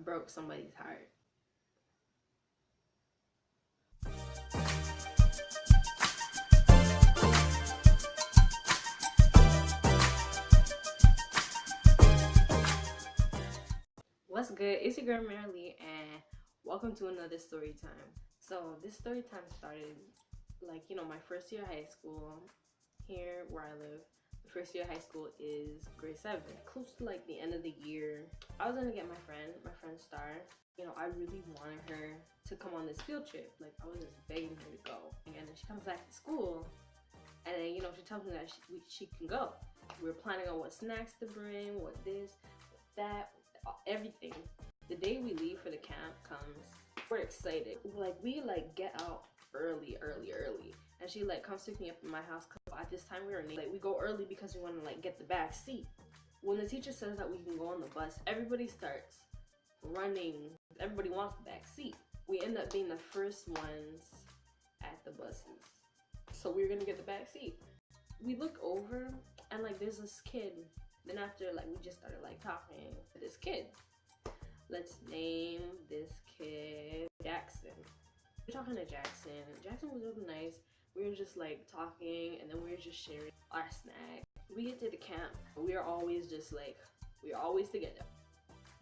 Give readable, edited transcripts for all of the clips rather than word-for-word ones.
broke somebody's heart. What's good? It's your girl Mirah, and welcome to another story time. So this story time started like, my first year of high school here where I live. The first year of high school is grade 7. Close to like the end of the year, I was gonna get my friend Star. I really wanted her to come on this field trip. Like, I was just begging her to go. And then she comes back to school, and then, she tells me that she can go. We were planning on what snacks to bring, what this, what that, everything. The day we leave for the camp comes, we're excited. We get out early. And she comes to pick me up in my house, because at this time we were we go early because we want to get the back seat. When the teacher says that we can go on the bus, everybody starts running. Everybody wants the back seat. We end up being the first ones at the buses, so we were gonna get the back seat. We look over and there's this kid. Then after we just started talking to this kid. Let's name this kid Jackson. We're talking to Jackson. Jackson was really nice. We were just talking, and then we were just sharing our snack. We get to the camp. We are always we're always together.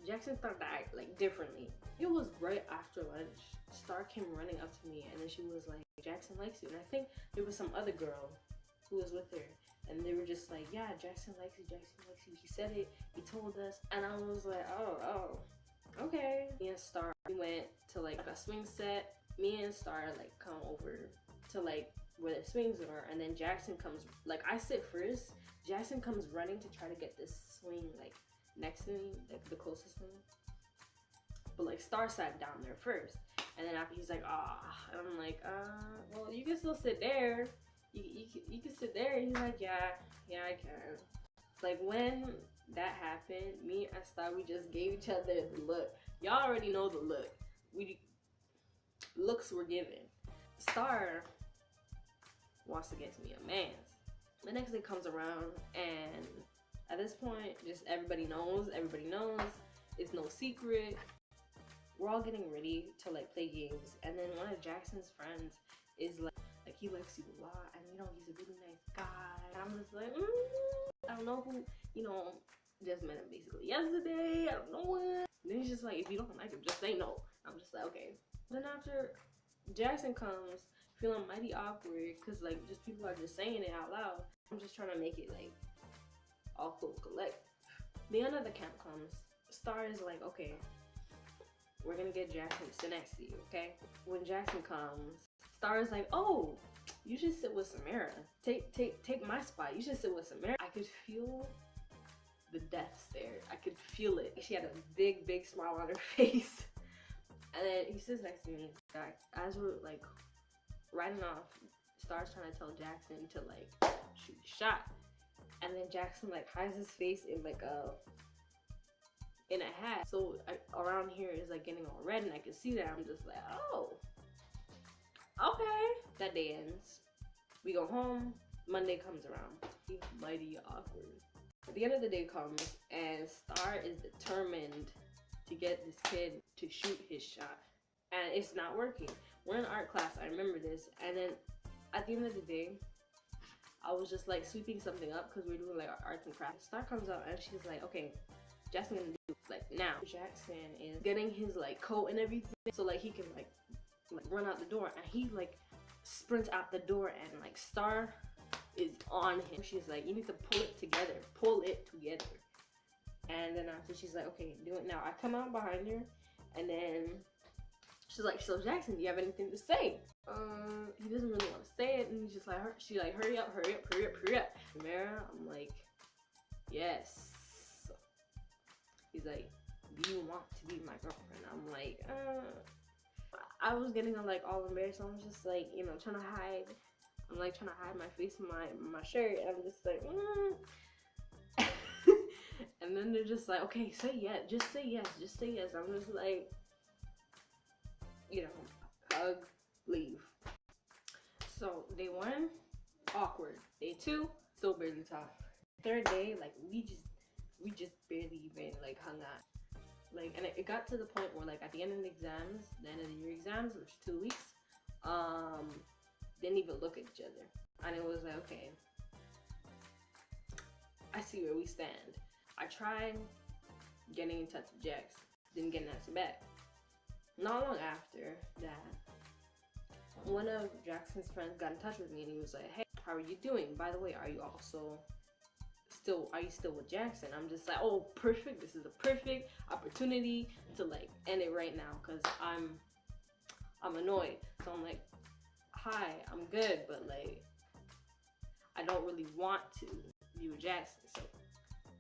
Jackson started to act differently. It was right after lunch. Star came running up to me, and then she was like, "Jackson likes you." And I think there was some other girl who was with her, and they were just like, "Yeah, Jackson likes you, Jackson likes you. He said it, he told us." And I was like, oh, okay. Me and Star, we went to a swing set. Me and Star come over to where the swings are, and then Jackson comes, I sit first. Jackson comes running to try to get this swing next to me, the closest one. But Star sat down there first, and then after he's like, "Ah," and I'm like, well, you can still sit there. You can sit there. And he's like, yeah, I can. When that happened, me and Star, we just gave each other the look. Y'all already know the look. Looks were given. Star wants to get to me a man's. The next day comes around, and at this point, just everybody knows. It's no secret. We're all getting ready to play games, and then one of Jackson's friends is he likes you a lot, and he's a really nice guy. And I'm just I don't know who, just met him basically yesterday. I don't know what. And then he's just if you don't like him, just say no. I'm just okay. Then after Jackson comes, feeling mighty awkward, because just people are just saying it out loud. I'm just trying to make it all cool, collect. The end of the camp comes. Star is okay, we're gonna get Jackson to sit next to you, okay? When Jackson comes, Star is oh, you should sit with Mirah. Take my spot. You should sit with Mirah. I could feel the death stare. I could feel it. She had a big smile on her face. And then he sits next to me. As we're riding off, Star's trying to tell Jackson to shoot a shot. And then Jackson hides his face in a hat. So around here is getting all red, and I can see that. I'm just oh, okay. That day ends. We go home. Monday comes around. Mighty awkward. At the end of the day comes, and Star is determined to get this kid to shoot his shot, and it's not working. We're in art class. I remember this. And then at the end of the day, I was just sweeping something up because we're doing arts and crafts. Star comes out, and she's okay, Jackson gonna do now. Jackson is getting his coat and everything, so he can run out the door, and he sprints out the door, and Star is on him. She's you need to pull it together. And then after, she's okay, do it now. I come out behind her, and then she's so Jackson, do you have anything to say? He doesn't really want to say it, and he's just she's hurry up. Mirah, I'm yes. He's do you want to be my girlfriend? I'm I was getting all embarrassed. So I'm just trying to hide. I'm trying to hide my face in my shirt. And I'm just and then they're just okay, say yes. Just say yes. I'm just hug, leave. So day 1, awkward. Day 2, still barely talk. Third day, we just barely even hung out. Like, and it got to the point where, like, at the end of the exams, the end of the year exams, which 2 weeks, didn't even look at each other. And it was like, okay, I see where we stand. I tried getting in touch with Jax, didn't get an answer back. Not long after that, one of Jackson's friends got in touch with me and he was like, hey, how are you doing? By the way, are you still with Jackson? I'm just like, oh, perfect. This is a perfect opportunity to like end it right now because I'm annoyed. So I'm like, hi, I'm good, but like I don't really want to be with Jackson. So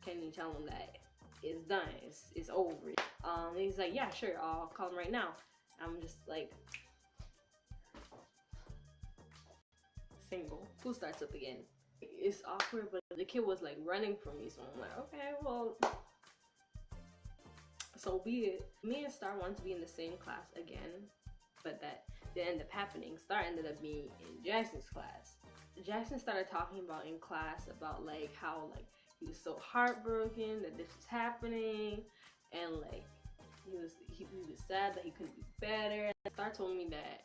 can you tell him that it's done? It's over. And he's like, yeah, sure. I'll call him right now. I'm just like, single. Who starts up again? It's awkward, but the kid was like running from me, so I'm like, okay, well, so be it. Me and Star wanted to be in the same class again, but that didn't end up happening. Star ended up being in Jackson's class. Jackson started talking about in class about like how like he was so heartbroken that this was happening, and like he was sad that he couldn't be better. Star told me that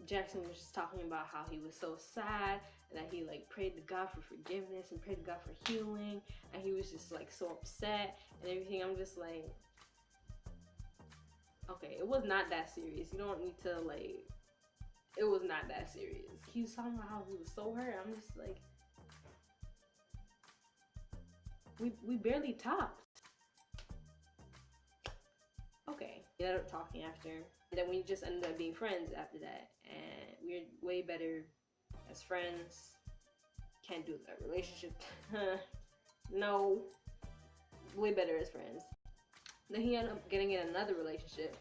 Jackson was just talking about how he was so sad and that he like prayed to God for forgiveness and prayed to God for healing, and he was just like so upset and everything. I'm just like, okay, it was not that serious. You don't need to like, it was not that serious. He was talking about how he was so hurt. I'm just like, we barely talked. Okay, we ended up talking after. And then we just ended up being friends after that. And we're way better as friends. Can't do that relationship. No. Way better as friends. Then he ended up getting in another relationship.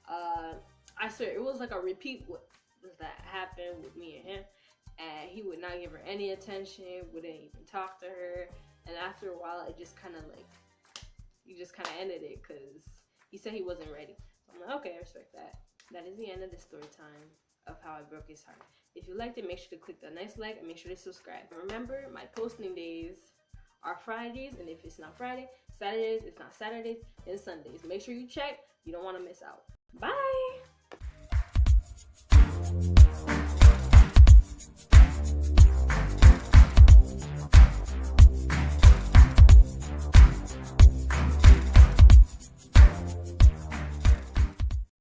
I swear, it was like a repeat what that happened with me and him. And he would not give her any attention, wouldn't even talk to her. And after a while, it just kind of like, he just kind of ended it because he said he wasn't ready. So I'm like, okay, I respect that. That is the end of the story time of how I broke his heart. If you liked it, make sure to click the nice like and make sure to subscribe. Remember, my posting days are Fridays, and if it's not Friday, Saturdays. If not Saturdays, then Sundays. Make sure you check. You don't want to miss out. Bye!